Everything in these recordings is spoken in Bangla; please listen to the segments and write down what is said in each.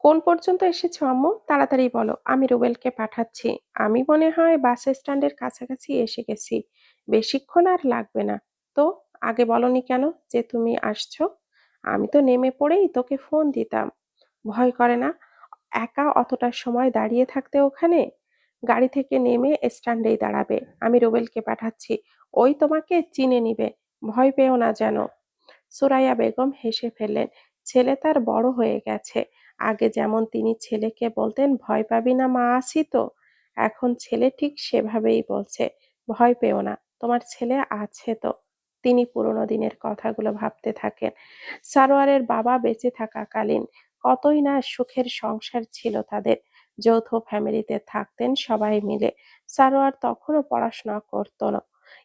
কোন পর্যন্ত এসেছো আম্মু? তাড়াতাড়ি বলো, আমি রুবেলকে পাঠাচ্ছি। আমি মনে হয় বাস স্ট্যান্ডের কাছাকাছি এসে গেছি। বেশিক্ষণ আর লাগবে না। তো আগে বলনি কেন যে তুমি আসছো? আমি তো নেমে পড়েই তোকে ফোন দিতাম। ভয় করে না একা অতটা সময় দাঁড়িয়ে থাকতে ওখানে? গাড়ি থেকে নেমে স্ট্যান্ডেই দাঁড়াবে। আমি রুবেলকে পাঠাচ্ছি। ওই তোমাকে চিনে নিবে। ভয় পেও না যেন। সুরাইয়া বেগম হেসে ফেললেন। ছেলে তার বড় হয়ে গেছে। আগে যেমন তিনি ছেলেকে বলতেন, ভয় পাবি না মা, আছি তো। এখন ছেলে ঠিক সেভাবেই বলছে, ভয় পেও না, তোমার ছেলে আছে তো। তিনি পুরোনো দিনের কথাগুলো ভাবতে থাকেন। সারোয়ারের বাবা বেঁচে থাকাকালীন কতই না সুখের সংসার ছিল তাদের। যৌথ ফ্যামিলিতে থাকতেন সবাই মিলে। সারোয়ার তখনও পড়াশোনা করতো না।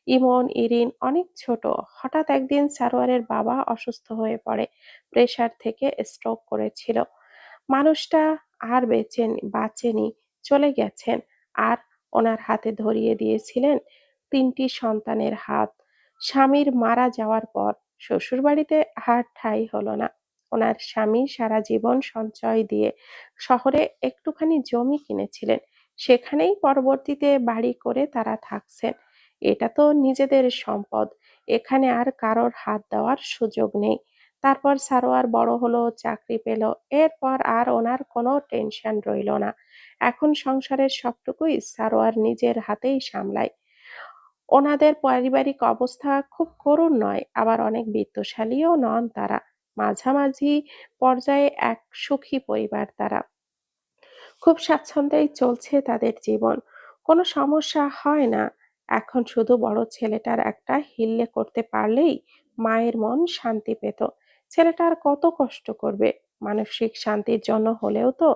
ইমন, ইরিন অনেক ছোট। হঠাৎ একদিন সারোয়ারের বাবা অসুস্থ হয়ে পড়ে। প্রেসার থেকে স্ট্রোক করেছিল। মানুষটা আর বাঁচেনি, চলে গেছেন। আর ওনার হাতে ধরিয়ে দিয়েছিলেন তিনটি সন্তানের হাত। স্বামীর মারা যাওয়ার পর শ্বশুরবাড়িতে আর ঠাঁই হলো না। ওনার স্বামী সারা জীবন সঞ্চয় দিয়ে শহরে একটুখানি জমি কিনেছিলেন। সেখানেই পরবর্তীতে বাড়ি করে তারা থাকছেন। এটা তো নিজেদের সম্পদ। এখানে আর কারোর হাত দেওয়ার সুযোগ নেই। তারপর সারোয়ার বড় হলো, চাকরি পেল। এরপর আর ওনার কোনো টেনশন রইল না। এখন সংসারের সবটুকুই সারোয়ার নিজের হাতেই সামলায়। ওনাদের পারিবারিক অবস্থা খুব করুণ নয়, আবার অনেক বিত্তশালীও নন তারা। মাঝামাঝি পর্যায়ে এক সুখী পরিবার তারা। খুব স্বাচ্ছন্দ্যেই চলছে তাদের জীবন। কোনো সমস্যা হয় না। এখন শুধু বড় ছেলেটার একটা হিল্লে করতে পারলেই মায়ের মন শান্তি পেত। ছেলেটা আর কত কষ্ট করবে? মানসিক শান্তির জন্য হলেও তো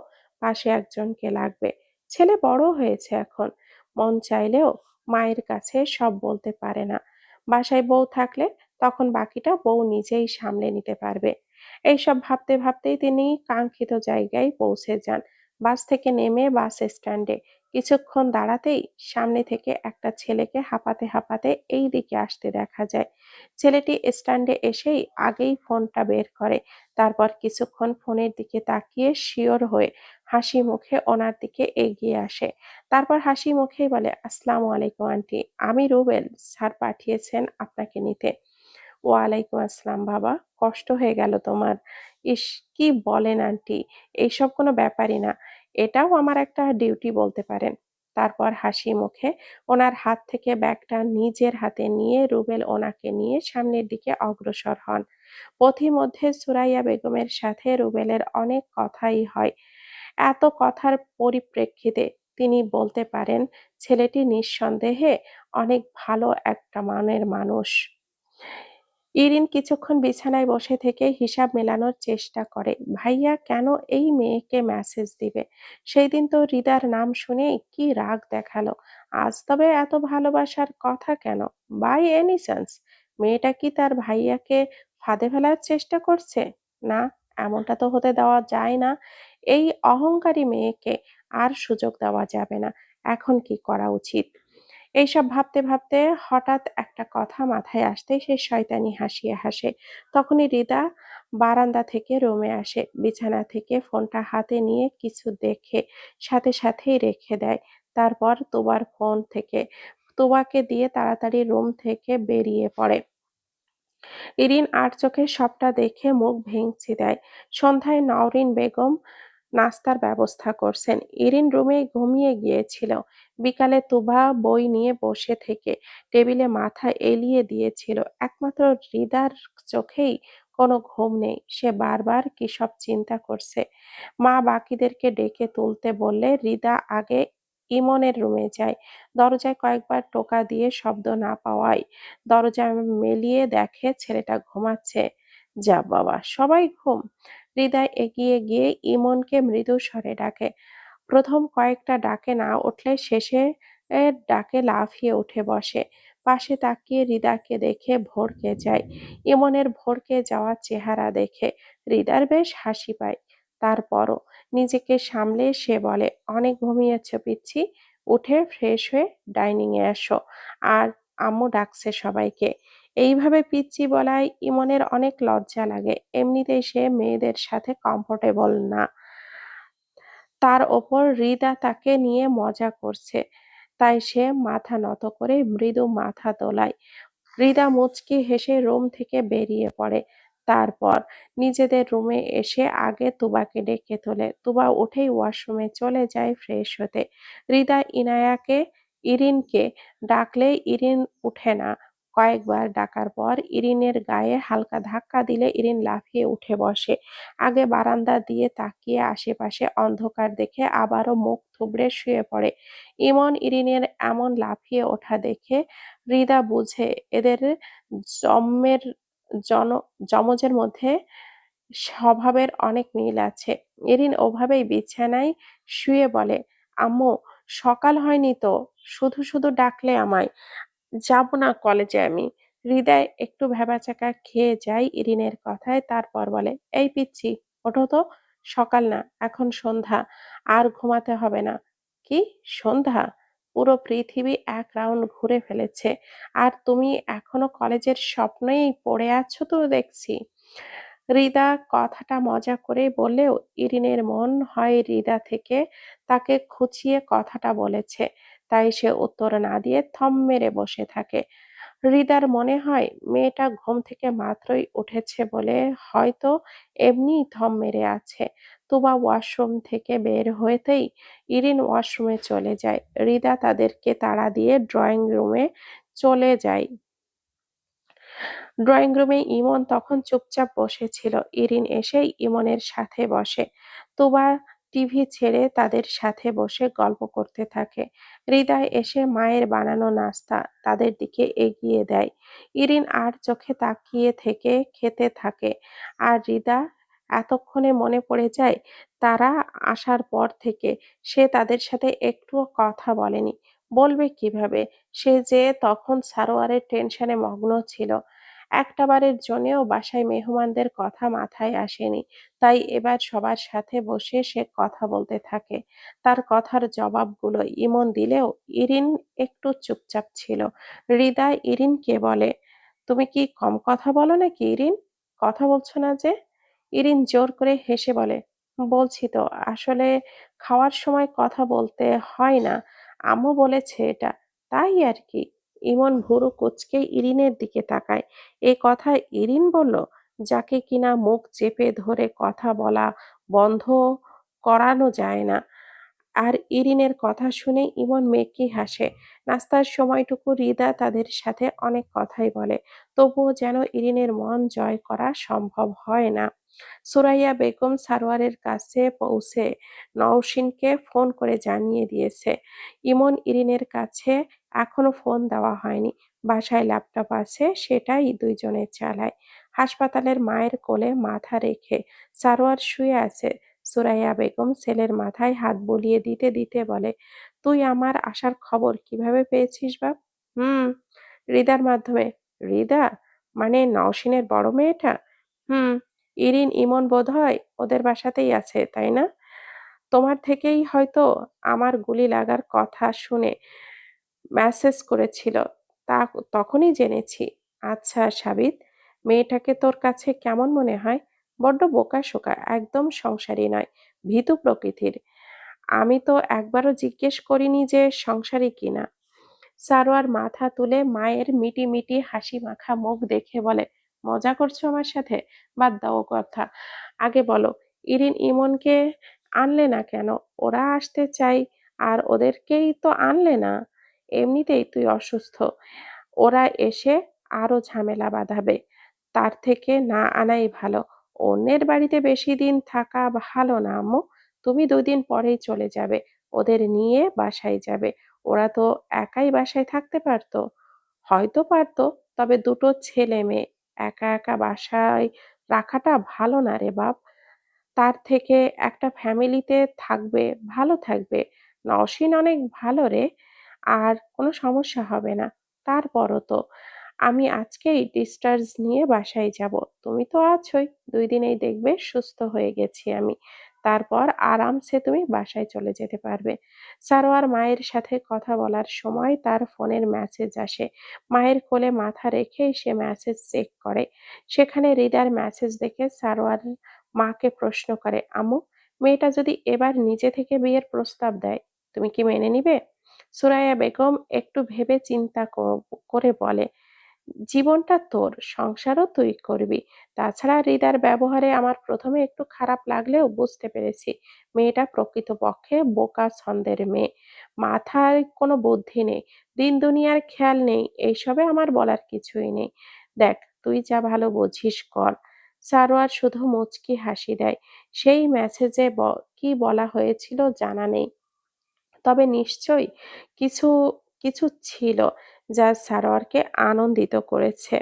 পাশে একজনকে লাগবে। ছেলে বড় হয়েছে এখন। মন চাইলেও মায়ের কাছে সব বলতে পারে না। বাসায় বউ থাকলে তখন বাকিটা বউ নিজেই সামলে নিতে পারবে। এইসব ভাবতে ভাবতেই তিনি কাঙ্ক্ষিত জায়গায় পৌঁছে যান। বাস থেকে নেমে বাস স্ট্যান্ডে কিছুক্ষণ দাঁড়াতেই সামনে থেকে একটা ছেলেকে হাঁপাতে হাঁপাতে এই দিকে আসতে দেখা যায়। ছেলেটি স্ট্যান্ডে এসেই আগেই ফোনটা বের করে। তারপর কিছুক্ষণ ফোনের দিকে তাকিয়ে শিওর হয়ে হাসি মুখে ওনার দিকে এগিয়ে আসে। তারপর হাসি মুখেই বলে, আসসালামু আলাইকুম আন্টি, আমি রুবেল, স্যার পাঠিয়েছেন আপনাকে নিতে। ওয়ালাইকুম আসসালাম বাবা, কষ্ট হয়ে গেল তোমার। ইস, কি বলেন আন্টি, এইসব কোনো ব্যাপারই না। এটাও আমার একটা ডিউটি বলতে পারেন। তারপর হাসি মুখে ওনার হাত থেকে ব্যাগটা নিজের হাতে নিয়ে রুবেল ওনাকে নিয়ে সামনের দিকে অগ্রসর হন। পথিমধ্যে সুরাইয়া বেগমের সাথে রুবেলের অনেক কথাই হয়। এত কথার পরিপ্রেক্ষিতে তিনি বলতে পারেন ছেলেটি নিঃসন্দেহে অনেক ভালো একটা মানের মানুষ। ইরিন কিছুক্ষণ বিছানায় বসে থেকে হিসাব মেলানোর চেষ্টা করে। ভাইয়া কেন এই মেয়েকে মেসেজ দিবে? সেই দিন তো হৃদার নাম শুনেই কি রাগ দেখালো। আজ তবে এত ভালোবাসার কথা কেন? বাই এনি চান্স মেয়েটা কি তার ভাইয়াকে ফাঁদে ফেলার চেষ্টা করছে? না, এমনটা তো হতে দেওয়া যায় না। এই অহংকারী মেয়েকে আর সুযোগ দেওয়া যাবে না। এখন কি করা উচিত? এইসব ভাবতে ভাবতে হঠাৎ একটা কথা মাথায় আসতেই সে শয়তানি হাসিয়ে হাসে। তখনই হৃদা বারান্দা থেকে রুমে আসে। বিছানা থেকে ফোনটা হাতে নিয়ে কিছু দেখে সাথে সাথেই রেখে দেয়। তারপর তুবার ফোন থেকে তুবাকে দিয়ে তাড়াতাড়ি রুম থেকে বেরিয়ে পড়ে। ইরিন আর চোখে সবটা দেখে মুখ ভেঙচি দেয়। সন্ধ্যায় নওরিন বেগম নাস্তার ব্যবস্থা করছেন। ইরিন রুমে ঘুমিয়ে গিয়েছিল। বিকালে তুবা বই নিয়ে বসে থেকে টেবিলে মাথা এলিয়ে দিয়েছিল। একমাত্র হৃদার চোখেই কোনো ঘুম নেই। সে বারবার কি সব চিন্তা করছে। মা বাকিদেরকে ডেকে তুলতে বললে হৃদা আগে ইমনের রুমে যায়। দরজায় কয়েকবার টোকা দিয়ে শব্দ না পাওয়ায় দরজা মেলিয়ে দেখে ছেলেটা ঘুমাচ্ছে। যা বাবা, সবাই ঘুম। হৃদয় এগিয়ে গিয়ে ইমনকে মৃদু স্বরে ডাকে। প্রথম কয়েকটা ডাকে না উঠলে শেষে ডাকে লাফিয়ে উঠে বসে। পাশে তাকিয়ে হৃদাকে দেখে ভড়কে যায়। ইমনের ভড়কে যাওয়া চেহারা দেখে হৃদার বেশ হাসি পায়। তারপরও নিজেকে সামলে সে বলে, অনেক ঘুমিয়েছ পিচ্ছি, উঠে ফ্রেশ হয়ে ডাইনিং এ এসো। আর আম্মু ডাকছে সবাইকে। এইভাবে পিচ্চি বলায় ইমনের অনেক লজ্জা লাগে। এমনিতেই সে মেয়েদের সাথে কমফোর্টেবল না। তার ওপর হৃদা তাকে নিয়ে মজা করছে, তাই সে মাথা নত করে মৃদু মাথা দোলায়। হৃদা মুচকি হেসে রুম থেকে বেরিয়ে পড়ে। তারপর নিজেদের রুমে এসে আগে তুবাকে ডেকে তোলে। তুবা উঠেই ওয়াশরুমে চলে যায় ফ্রেশ হতে। হৃদা ইরিনকে ডাকলে ইরিন উঠে না। কয়েকবার ডাকার পর ইরিনের গায়ে হালকা ধাক্কা দিলে ইরিন লাফিয়ে উঠে বসে। আগে বারান্দা দিয়ে তাকিয়ে আশেপাশে অন্ধকার দেখে আবারও মুখ থুবড়ে শুয়ে পড়ে। ইমন ইরিনের এমন লাফিয়ে ওঠা দেখে হৃদা বুঝে এদের জন্মের জন যমজের মধ্যে স্বভাবের অনেক মিল আছে। এরিন ওভাবেই বিছানায় শুয়ে বলে, আম্মু, সকাল হয়নি তো, শুধু শুধু ডাকলে আমায়। যাব না কলেজে আমি। হৃদয় একটু ভ্যাবাচ্যাকা খেয়ে যায় ইরিনের কথায়, তারপর বলে, এই পিচ্ছি, ওঠো তো, সকাল না, এখন সন্ধ্যা, আর ঘুমাতে হবে না। কি সন্ধ্যা? পুরো পৃথিবী এক রাউন্ড ঘুরে ফেলেছে, আর তুমি এখনো কলেজের স্বপ্নেই পড়ে আছো তো দেখছি। হৃদা কথাটা মজা করে বললেও ইরিনের মন হয় হৃদা থেকে তাকে খুঁচিয়ে কথাটা বলেছে, তাই সে উত্তর না দিয়ে থম মেরে বসে থাকে। হৃদার মনে হয় মেয়েটা ঘুম থেকে মাত্রই উঠেছে বলে হয়তো এমনিই থম মেরে আছে। তুবা ওয়াশরুম থেকে বের হতেই ইরিন ওয়াশরুমে চলে যায়। হৃদা তাদেরকে তাড়া দিয়ে ড্রয়িং রুমে চলে যায়। ড্রয়িং রুমে ইমন তখন চুপচাপ বসেছিল। ইরিন এসেই ইমনের সাথে বসে। তুবা টিভি ছেড়ে তাদের সাথে বসে গল্প করতে থাকে। হৃদয় এসে মায়ের বানানো নাস্তা তাদের দিকে এগিয়ে দেয়। ইরিন আর চোখে তাকিয়ে থেকে খেতে থাকে। আর হৃদা এতক্ষণে মনে পড়ে যায় তারা আসার পর থেকে সে তাদের সাথে একটুও কথা বলেনি। বলবে কিভাবে? সে যে তখন সারোয়ারের টেনশনে মগ্ন ছিল। একটাবারের জন্যেও বাসায় মেহমানদের কথা মাথায় আসেনি। তাই এবার সবার সাথে বসে সে কথা বলতে থাকে। তার কথার জবাবগুলো ইমন দিলেও ইরিন একটু চুপচাপ ছিল। হৃদয় ইরিনকে বলে, তুমি কি কম কথা বলো নাকি ইরিন? কথা বলছো না যে? ইরিন জোর করে হেসে বলে, বলছি তো, আসলে খাওয়ার সময় কথা বলতে হয় না, আম্মু বলেছে এটা, তাই আর কি। ইমন ভুরু কুঁচকে ইরিনের দিকে তাকায়। এ কথা ইরিন বলল, যাকে কিনা মুখ চেপে ধরে কথা বলা বন্ধ করানো যায় না। আর ইরিনের কথা শুনে ইমন মেকি হাসে। নাস্তার সময়টুকু হৃদা তাদের সাথে অনেক কথাই বলে, তবুও যেন ইরিনের মন জয় করা সম্ভব হয় না। সুরাইয়া বেগম সারোয়ারের কাছে পৌঁছে নওশিনকে ফোন করে জানিয়ে দিয়েছে ইমন ইরিনের কাছে এখনো ফোন দেওয়া হয়নি। বাসায় ল্যাপটপ আছে, সেটাই দুইজনে চালায়। হাসপাতালের মায়ের কোলে মাথা রেখে সারোয়ার শুয়ে আছে। সুরাইয়া বেগম ছেলের মাথায় হাত বুলিয়ে দিতে দিতে বলে, তুই আমার আসার খবর কিভাবে পেয়েছিস বাপ? হুম, হৃদার মাধ্যমে। হৃদা মানে নওশিনের বড় মেয়েটা? হুম। ইরিন ইমন বোধহয় ওদের বাসাতেই আছে, তাই না? তোমার থেকেই হয়তো আমার গুলি লাগার কথা শুনে মেসেজ করেছিল, তা তখনই জেনেছি। আচ্ছা সাবিত, মেয়েটাকে তোর কাছে কেমন মনে হয়? বড্ড বোকাশোকা, একদম সংসারী নয়, ভীতু প্রকৃতির। আমি তো একবারও জিজ্ঞেস করিনি যে সংসারী কিনা। সারোয়ার মাথা তুলে মায়ের মিটি হাসি মাখা মুখ দেখে বলে, মজা করছো আমার সাথে? বাদ দাও ও কথা। আগে বলো, ইরিন ইমনকে আনলে না কেন? ওরা আসতে চাই আর ওদেরকেই তো আনলে না। এমনিতেই তুই অসুস্থ, ওরা এসে আরো ঝামেলা বাঁধাবে। তার থেকে না আনাই ভালো। অন্যের বাড়িতে বেশি দিন থাকা ভালো না আম্মু। তুমি 2 দিন পরেই চলে যাবে, ওদের নিয়ে বাসায় যাবে। ওরা তো একাই বাসায় থাকতে পারতো। হয়তো পারতো, তবে দুটো ছেলে মেয়ে একা একা বাসায় রাখাটা ভালো না রে বাপ। তার থেকে একটা ফ্যামিলিতে থাকবে, ভালো থাকবে। নওশীন অনেক ভালো রে, আর কোনো সমস্যা হবে না। তারপরও তো আমি আজকেই ডিসচার্জ নিয়ে বাসায় যাব। তুমি তো আছোই, 2 দিনেই দেখবে সুস্থ হয়ে গেছি আমি। তারপর আরামসে তুমি বাসায় চলে যেতে পারবে। সারোয়ার মায়ের সাথে কথা বলার সময় তার ফোনের মেসেজ আসে। মায়ের কোলে মাথা রেখেই সে মেসেজ চেক করে। সেখানে হৃদার মেসেজ দেখে সারোয়ার মাকে প্রশ্ন করে, আম্মু, মেয়েটা যদি এবার নিজে থেকে বিয়ের প্রস্তাব দেয়, তুমি কি মেনে নিবে? সুরাইয়া বেগম একটু ভেবে চিন্তা করে বলে, জীবনটা তোর, সংসারও তুই করবি। তাছাড়া হৃদার ব্যবহারে আমার প্রথমে একটু খারাপ লাগলেও বুঝতে পেরেছি মেয়েটা প্রকৃতপক্ষে বোকা ছন্দের মেয়ে। মাথায় কোনো বুদ্ধি নেই, দিন দুনিয়ার খেয়াল নেই, এইসবে আমার বলার কিছুই নেই। দেখ, তুই যা ভালো বুঝিস কর। সারোয়ার শুধু মুচকি হাসি দেয়। সেই মেসেজে কি বলা হয়েছিল জানা নেই, তবে নিশ্চয়ই কিছু কিছু ছিল যা সারোয়ারকে আনন্দিত করেছে।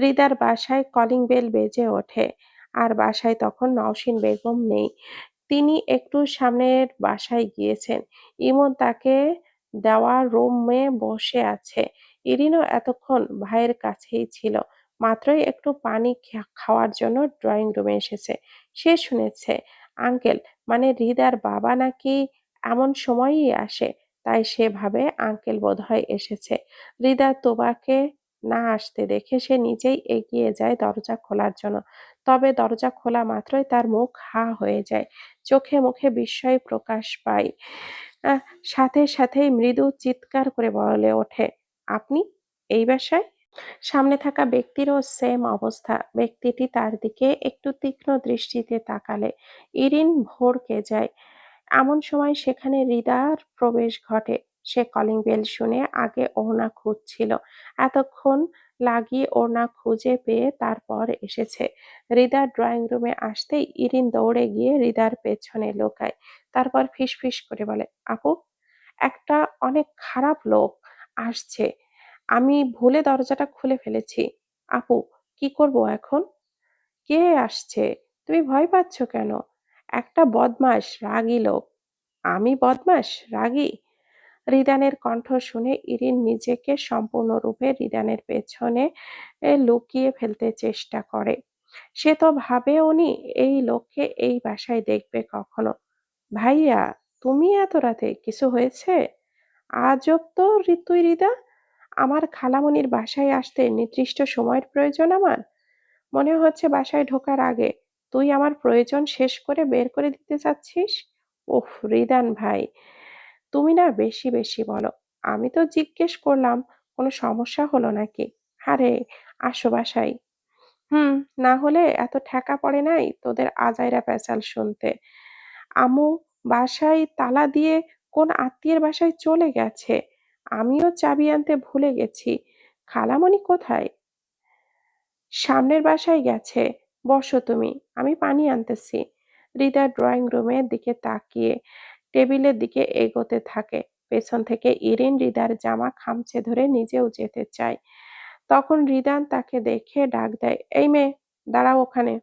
হৃদার বাসায় কলিং বেল বেজে ওঠে, আর বাসায় তখন নওশীন বেগম নেই। তিনি একটু সামনের বাসায় গিয়েছেন। ইমন তাকে দেওয়া রুমে বসে আছে। ইরিনও এতক্ষণ ভাইয়ের কাছেই ছিল। মাত্রই একটু পানি খাওয়ার জন্য ড্রয়িং রুমে এসেছে। সে শুনেছে আঙ্কেল, মানে হৃদার বাবা নাকি এমন সময়ই আসে, তাই সে ভাবে আঙ্কেল বোধহয় এসেছে। হৃদা তোবাকে না আসতে দেখে সে নিজেই এগিয়ে যায় দরজা খোলার জন্য। তবে দরজা খোলা মাত্রই তার মুখ হা হয়ে যায়, চোখে মুখে বিস্ময় প্রকাশ পায়। আহ, সাথে সাথেই মৃদু চিৎকার করে বলে ওঠে, আপনি এই বাসায়? সামনে থাকা ব্যক্তিরও সেম অবস্থা। ব্যক্তিটি তার দিকে একটু তীক্ষ্ণ দৃষ্টিতে তাকালে ইরিন ভড়কে যায়। এমন সময় সেখানে হৃদার প্রবেশ ঘটে। সে কলিং বেল শুনে আগে ওড়না খুঁজছিল, এতক্ষণ লাগিয়ে ওড়না খুঁজে পেয়ে তারপর এসেছে। হৃদা ড্রয়িং রুমে আসতেই ইরিন দৌড়ে গিয়ে হৃদার পেছনে লুকায়। তারপর ফিসফিস করে বলে, আপু, একটা অনেক খারাপ লোক আসছে। আমি ভুলে দরজাটা খুলে ফেলেছি। আপু, কি করব এখন? কে আসছে? তুমি ভয় পাচ্ছ কেন? একটা বদমাস, রাগী লোক। আমি বদমাস, রাগী? রিদানের কণ্ঠ শুনে ইরিন নিজেকে সম্পূর্ণরূপে রিদানের পেছনে লুকিয়ে ফেলতে চেষ্টা করে। সে তো ভাবেওনি এই লোককে এই বাসায় দেখবে কখনো। ভাইয়া, তুমি এত রাতে, কিছু হয়েছে? আজব তো, তুই হৃদা, আমার খালামণির বাসায় আসতে নির্দিষ্ট সময়ের প্রয়োজন আমার? মনে হচ্ছে বাসায় ঢোকার আগে তুই আমার প্রয়োজন শেষ করে বের করে দিতে চাচ্ছিস। উফ, রিদান ভাই, তুমি না বেশি বেশি বলো। আমি তো জিজ্ঞেস করলাম কোনো সমস্যা হলো নাকি। আরে, আসো বাসায়। হুম, না হলে এত ঠেকা পড়ে নাই তোদের আজাইরা পেঁচাল শুনতে। আম্মু বাসায় তালা দিয়ে কোন আত্মীয়ের বাসায় চলে গেছে। আমিও চাবি আনতে ভুলে গেছি। খালামণি কোথায়? সামনের বাসায় গেছে। বসো তুমি, আমি পানি আনতেছি। হৃদয় ড্রয়িং রুমের দিকে তাকিয়ে টেবিলের দিকে এগোতে থাকে। পেছন থেকে ইরিন হৃদার জামা খামচে ধরে নিজেও যেতে চায়। তখন রিদান তাকে দেখে ডাক দেয়, এই মেয়ে, দাঁড়াও ওখানে।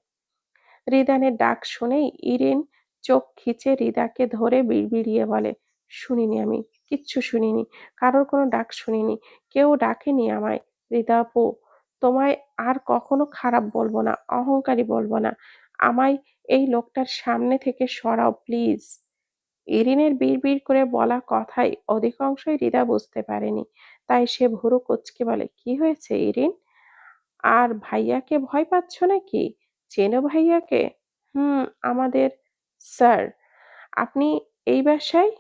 রিদানের ডাক শুনেই ইরিন চোখ খিচে রিদাকে ধরে বিড়বিড়িয়ে বলে, শুনিনি আমি, কিচ্ছু শুনিনি, কারোর কোনো ডাক শুনিনি, কেউ ডাকেনি আমায়। রিদা আপু, তোমায় আর কখনো খারাপ বলবো না, অহংকারী বলবো না। আমায় এই লোকটার সামনে থেকে সরাও প্লিজ। ইরিনের বিড়বিড় করে বলা কথায় অধিকাংশই রিদা বুঝতে পারেনি, তাই সে ভুরু কুঁচকে বলে, কি হয়েছে ইরিন? আর ভাইয়াকে ভয় পাচ্ছ নাকি? চেনো ভাইয়াকে? হুম, আমাদের স্যার। আপনি এই বাসায়?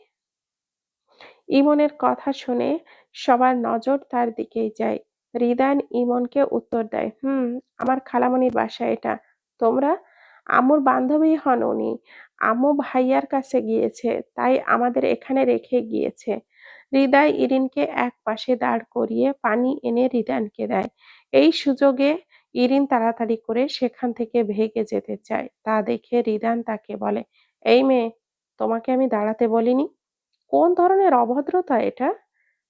ইমনের কথা শুনে সবার নজর তার দিকেই যায়। রিদান ইমনকে উত্তর দেয়, হুম, আমার খালামণির বাসা এটা। তোমরা? আম্মুর বান্ধবী হন উনি। আম্মু ভাইয়ার কাছে গিয়েছে, তাই আমাদের এখানে রেখে গিয়েছে। হৃদয় ইরিনকে এক পাশে দাঁড় করিয়ে পানি এনে রিদানকে দেয়। এই সুযোগে ইরিন তাড়াতাড়ি করে সেখান থেকে ভেগে যেতে চায়। তা দেখে রিদান তাকে বলে, এই মেয়ে, তোমাকে আমি দাঁড়াতে বলিনি? কোন ধরনের অভদ্রতা এটা?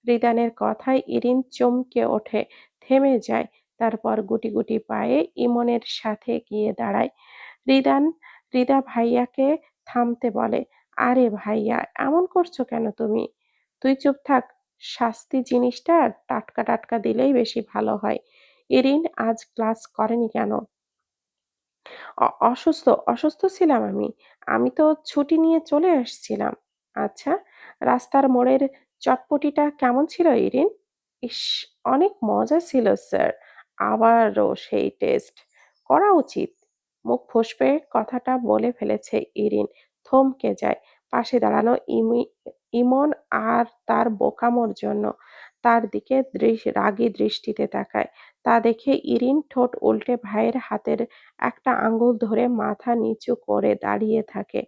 রিদানের কথায় ইরিন চমকে ওঠে, থেমে যায়। তারপর গুটি গুটি পায়ে ইমনের সাথে গিয়ে দাঁড়ায়। রিদান রিদা ভাইয়াকে থামতে বলে, আরে ভাইয়া, এমন করছো কেন তুমি? তুই চুপ থাক। শাস্তি জিনিসটা টাটকা টাটকা দিলেই বেশি ভালো হয়। ইরিন আজ ক্লাস করেনি কেন? অসুস্থ, অসুস্থ ছিলাম আমি। আমি তো ছুটি নিয়ে চলে আসছিলাম। আচ্ছা, রাস্তার মোড়ের চটপটিটা কেমন ছিল ইরিন? ইস, অনেক মজা ছিল স্যার। আবারও সেই টেস্ট করা উচিত। মুখ ফসকে কথাটা বলে ফেলেছে ইরিন। থমকে যায় পাশে দাঁড়ানো ইমন আর তার বোকামোর জন্য। তার দিকে রাগী দৃষ্টিতে তাকায়। তা দেখে ইরিন ঠোঁট উল্টে ভাইয়ের হাতের একটা আঙ্গুল ধরে মাথা নিচু করে দাঁড়িয়ে থাকে।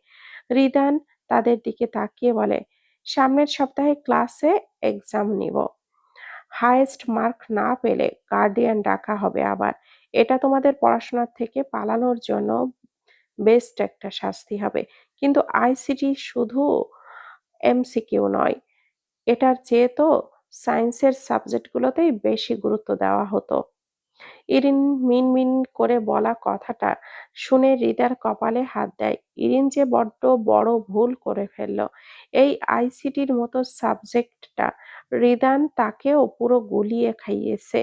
রিদান তাদের দিকে তাকিয়ে বলে, সামনের সপ্তাহে ক্লাসে এক্সাম নিব। হাইয়েস্ট মার্ক না পেলে গার্ডিয়ান ডাকা হবে আবার। এটা তোমাদের পড়াশোনার থেকে পালানোর জন্য বেস্ট একটা শাস্তি হবে। কিন্তু আইসিটি শুধু এমসিকিউ নয়, এটার চেয়ে তো সায়েন্সের সাবজেক্টগুলোতেই বেশি গুরুত্ব দেওয়া হতো। ইরিন মিনমিন করে বলা কথাটা শুনে হৃদার কপালে হাত দেয়। ইরিন যে বড্ড বড় ভুল করে ফেলল। এই আইসিটির মতো সাবজেক্টটা রিদান তাকেও পুরো গুলিয়ে খাইয়েছে।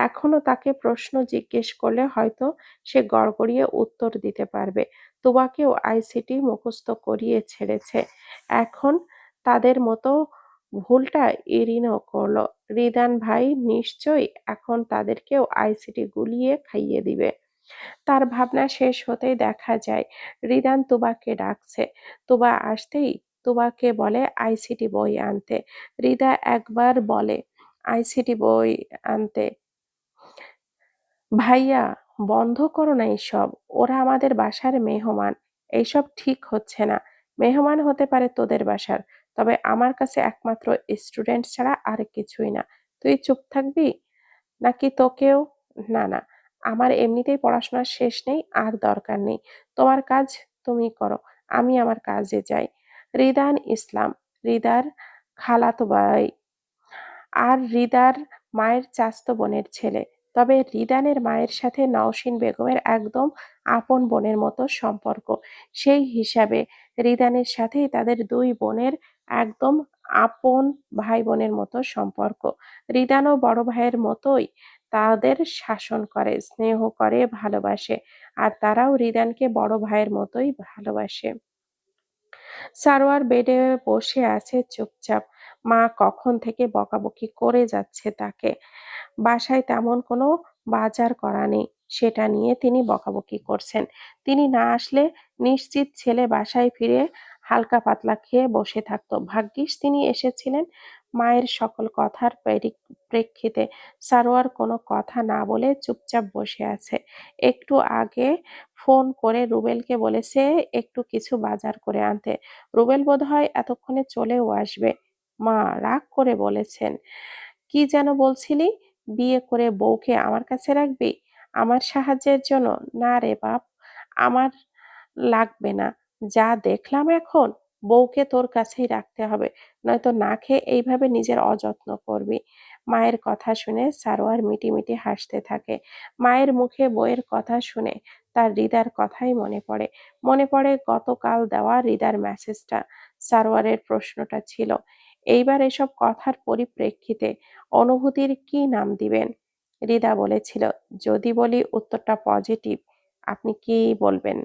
এখনো তাকে প্রশ্ন জিজ্ঞেস করলে হয়তো সে গড়গড়িয়ে উত্তর দিতে পারবে। তুবাকেও আইসিটি মুখস্থ করিয়ে ছেড়েছে। এখন তাদের মতো ভুলটা ইরিনও করল। রিদান ভাই নিশ্চয়ই এখন তাদেরকেও আইসিটি গুলিয়ে খাইয়ে দিবে। তার ভাবনা শেষ হতেই দেখা যায় রিদান তুবাকে ডাকছে। তুবা আসতেই তুবাকে বলে আইসিটি বই আনতে। রিদা একবার বলে আইসিটি বই আনতে। ভাইয়া, বন্ধ করো না এইসব। ওরা আমাদের বাসার মেহমান। এইসব ঠিক হচ্ছে না। মেহমান হতে পারে তোদের বাসার, তবে আমার কাছে একমাত্র স্টুডেন্ট ছাড়া আর কিছুই না। তুই চুপ থাকবি নাকি তোকেও? না না, আমার এমনিতেই পড়াশোনার শেষ নেই, আর দরকার নেই। তোমার কাজ তুমি করো, আমি আমার কাজে যাই। রিদান ইসলাম রিদার খালাতো ভাই আর রিদার মায়ের চাচাতো বোনের ছেলে। তবে রিদানের মায়ের সাথে নওশীন বেগমের একদম আপন বোনের মতো সম্পর্ক। সেই হিসাবে রিদানের সাথেই তাদের দুই বোনের একদম আপন ভাই বোনের মতো সম্পর্ক। রিদানও বড় ভাইয়ের মতোই তাদের শাসন করে, স্নেহ করে, ভালোবাসে। আর তারাও রিদানকে বড় ভাইয়ের মতোই ভালোবাসে। সারোয়ার বেডে বসে আছে চুপচাপ। মা কখন থেকে বকাবকি করে যাচ্ছে তাকে। বাসায় তেমন কোনো বাজার করা নেই, সেটা নিয়ে তিনি বকাবকি করছেন। তিনি না আসলে নিশ্চিত ছেলে বাসায় ফিরে হালকা পাতলা খেয়ে বসে থাকতো। ভাগ্যিস তিনি এসেছিলেন। মায়ের সকল কথার প্রেক্ষিতে সারোয়ার কোনো কথা না বলে চুপচাপ বসে আছে। একটু আগে ফোন করে রুবেলকে বলেছে একটু কিছু বাজার করে আনতে। রুবেল বোধহয় এতক্ষণে চলেও আসবে। মা রাগ করে বলেছেন, কি যেন বলছিলি? বিয়ে করে বউকে আমার কাছে রাখবি আমার সাহায্যের জন্য? না রে বাপ, আমার লাগবে না। যা দেখলাম এখন, বউকে তোর কাছেই রাখতে হবে, নয়তো না খেয়ে এইভাবে নিজের অযত্ন করবি। মায়ের কথা শুনে সারোয়ার মিটিমিটি হাসতে থাকে। মায়ের মুখে বউয়ের কথা শুনে তার হৃদার কথাই মনে পড়ে। মনে পড়ে গতকাল দেওয়া হৃদার মেসেজটা। সারোয়ারের প্রশ্নটা ছিল, এইবার এসব কথার পরিপ্রেক্ষিতে অনুভূতির কি নাম দিবেন? রিদা বলেছিল, যদি বলি উত্তরটা পজিটিভ, আপনি কি বলবেন?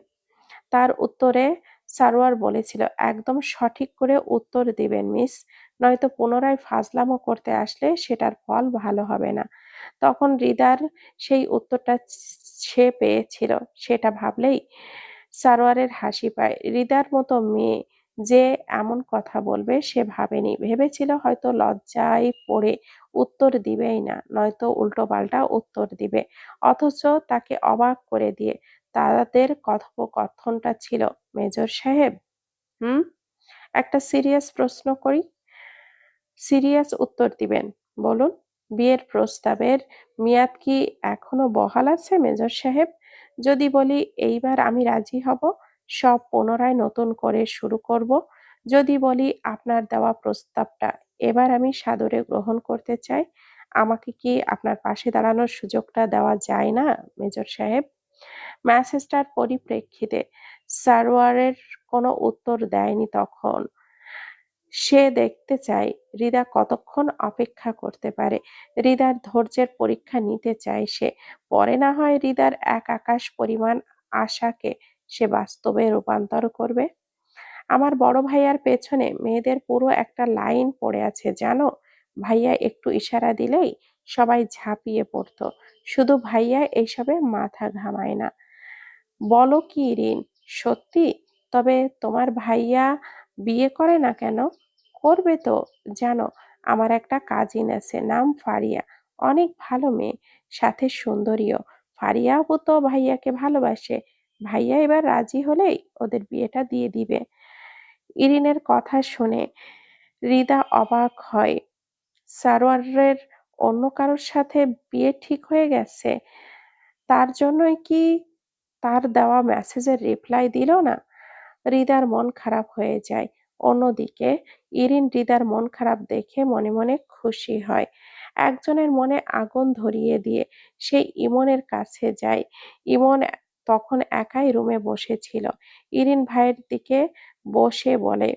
তার উত্তরে সারোয়ার বলেছিল, একদম সঠিক করে উত্তর দিবেন মিস, নয়তো পুনরায় ফাজলামো করতে আসলে সেটার ফল ভালো হবে না। তখন রিদার সেই উত্তরটা সে পেয়েছিল, সেটা ভাবলেই সারোয়ারের হাসি পায়। রিদার মতো মেয়ে যে এমন কথা বলবে সে ভাবেনি। ভেবেছিল হয়তো লজ্জায় পড়ে উত্তর দিবেই না, নয়তো উল্টোপাল্টা উত্তর দিবে। অথচ তাকে অবাক করে দিয়ে তাদের কথোপকথনটা ছিল, মেজর সাহেব, হুম, একটা সিরিয়াস প্রশ্ন করি, সিরিয়াস উত্তর দিবেন। বলুন, বিয়ের প্রস্তাবের মেয়াদ কি এখনো বহাল আছে মেজর সাহেব? যদি বলি এইবার আমি রাজি হব, সব পুনরায় নতুন করে শুরু করব। যদি বলি আপনার দেওয়া প্রস্তাবটা এবার আমি সাদরে গ্রহণ করতে চাই, আমাকে কি আপনার পাশে দাঁড়ানোর সুযোগটা দেওয়া যায় না মেজর সাহেব? মেসেজটার পরিপ্রেক্ষিতে সারোয়ারের কোনো উত্তর দেয়নি তখন। সে দেখতে চায় রিদা কতক্ষণ অপেক্ষা করতে পারে। রিদার ধৈর্যের পরীক্ষা নিতে চায় সে। পরে না হয় রিদার এক আকাশ পরিমাণ আশাকে সে বাস্তবে রূপান্তর করবে। আমার বড় ভাইয়ার পেছনে মেয়েদের পুরো একটা লাইন পড়ে আছে জানো? ভাইয়া একটু ইশারা দিলেই সবাই ঝাঁপিয়ে পড়তো। শুধু ভাইয়া এইসবে মাথা ঘামায় না। বলো কি রিন, সত্যি? তবে তোমার ভাইয়া বিয়ে করে না কেন? করবে তো। জানো, আমার একটা কাজিন আছে, নাম ফারিয়া। অনেক ভালো মেয়ে, সাথে সুন্দরীও। ফারিয়া আপু তো ভাইয়াকে ভালোবাসে। ভাইয়া এবার রাজি হলেই ওদের বিয়েটা দিয়ে দিবে। ইরিনের কথা শুনে রিদা অবাক হয়। সারোয়ারের অন্য কারোর সাথে বিয়ে ঠিক হয়ে গেছে? তার জন্যই কি তার দেওয়া মেসেজের রিপ্লাই দিল না? রিদার মন খারাপ হয়ে যায়। অন্যদিকে ইরিন রিদার মন খারাপ দেখে মনে মনে খুশি হয়। একজনের মনে আগুন ধরিয়ে দিয়ে সে ইমনের কাছে যায়। ইমন তখন একাই রুমে বসেছিল। ইরিন ভাইয়ের দিকে বসে বলে,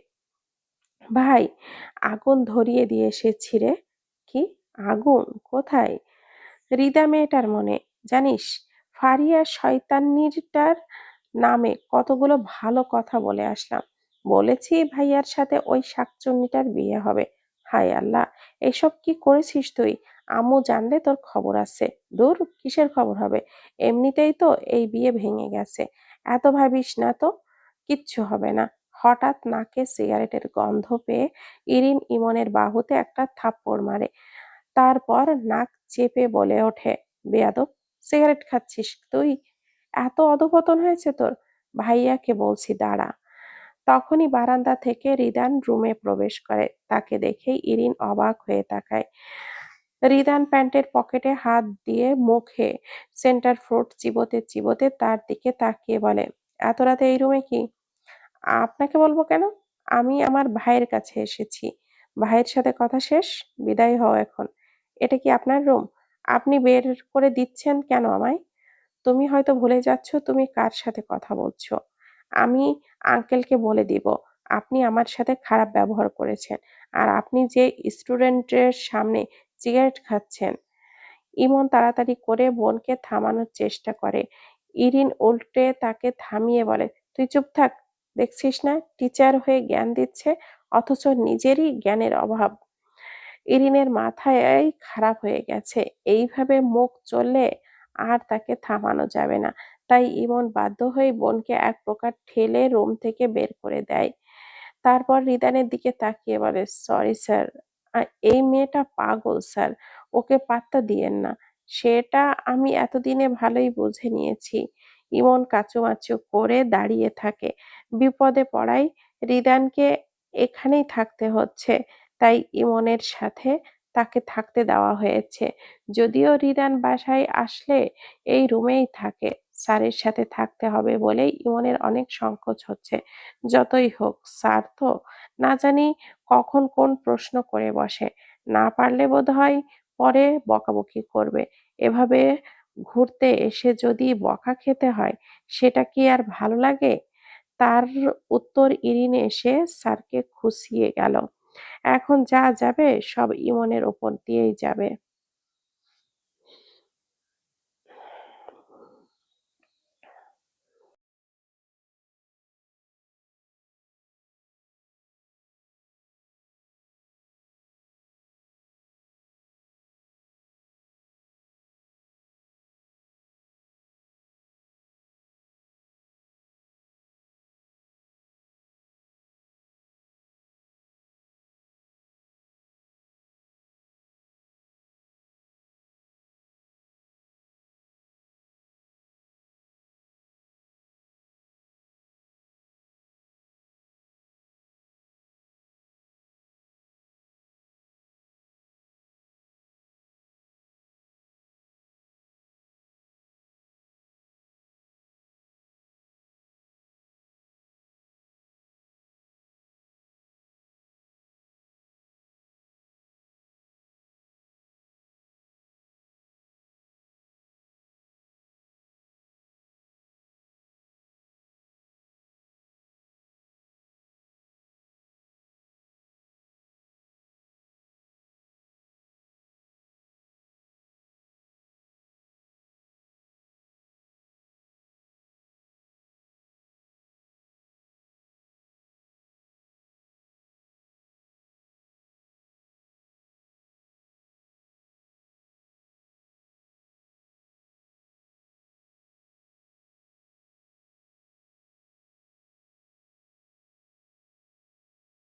ভাই, আগুন ধরিয়ে দিয়ে এসেছি রে। কি? আগুন কোথায়? রিদা মেয়েটার মনে। জানিস, ফারিয়া শয়তানিটার নামে কতগুলো ভালো কথা বলে আসলাম। বলেছি ভাইয়ার সাথে ওই শাকচুন্নিটার বিয়ে হবে। হায় আল্লাহ, এসব কি করেছিস তুই? আম্মু জানলে তোর খবর আছে। দূর, কিসের খবর হবে? এমনিতেই তো এই বিয়ে ভেঙে গেছে। এত ভাবিস না তো, কিচ্ছু হবে না। হঠাৎ নাকে সিগারেটের গন্ধ পেয়ে ইরিন ইমনের বাহুতে একটা থাপ্পড় মারে। তারপর নাক চেপে বলে ওঠে, বেয়াদব, সিগারেট খাচ্ছিস তুই? এত অধপতন হয়েছে তোর? ভাইয়াকে বলছি, দাঁড়া। তখনই বারান্দা থেকে রিদান রুমে প্রবেশ করে। তাকে দেখেই ইরিন অবাক হয়ে তাকায়। রিদান প্যান্টের পকেটে হাত দিয়ে মুখে সেন্টার ফ্রুট চিবোতে চিবোতে তার দিকে তাকিয়ে বলে, এত রাতে এই রুমে কি? আপনাকে বলবো কেন? আমি আমার ভাইয়ের কাছে এসেছি। ভাইয়ের সাথে কথা শেষ, বিদায় হও এখন। এটা কি আপনার রুম? আপনি বের করে দিচ্ছেন কেন আমায়? তুমি হয়তো ভুলে যাচ্ছ তুমি কার সাথে কথা বলছো। আমি আঙ্কেলকে বলে দিব আপনি আমার সাথে খারাপ ব্যবহার করেছেন, আর আপনি যে স্টুডেন্টের সামনে সিগারেট খাচ্ছেন। ইমন তাড়াতাড়ি করে বোনকে থামানোর চেষ্টা করে। ইরিন উল্টে তাকে থামিয়ে বলে, তুই চুপ থাক। দেখছিস না টিচার হয়ে জ্ঞান দিচ্ছে, অথচ নিজেরই জ্ঞানের অভাব। ইরিনের মাথায় খারাপ হয়ে গেছে। এইভাবে মুখ চললে আর তাকে থামানো যাবে না। তাই ইমন বাধ্য হয়ে বোনকে এক প্রকার ঠেলে রুম থেকে বের করে দেয়। তারপর রিদানের দিকে তাকিয়ে বলে, সরি স্যার, এই মেয়েটা পাগল স্যার, ওকে পাত্তা দিয়েন না। সেটা আমি এতদিনে ভালোই বুঝে নিয়েছি। ইমন কাচুমাচু করে দাঁড়িয়ে থাকে। বিপদে পড়ায় রিদানকে এখানেই থাকতে হচ্ছে, তাই ইমনের সাথে তাকে থাকতে দেওয়া হয়েছে। যদিও রিদান বাসায় আসলে এই রুমেই থাকে, স্যারের সাথে থাকতে হবে বলেই ইমনের অনেক সংকোচ হচ্ছে। যতই হোক, স্যার তো না জানি কখন কোন প্রশ্ন করে বসে। না পারলে বোধহয় পরে বকাবকি করবে। এভাবে ঘুরতে এসে যদি বকা খেতে হয়, সেটা কি আর ভালো লাগে? তার উত্তর ইরিন এসে স্যারকে খুশিয়ে গেল। এখন যা যাবে সব ইমনের ওপর দিয়েই যাবে।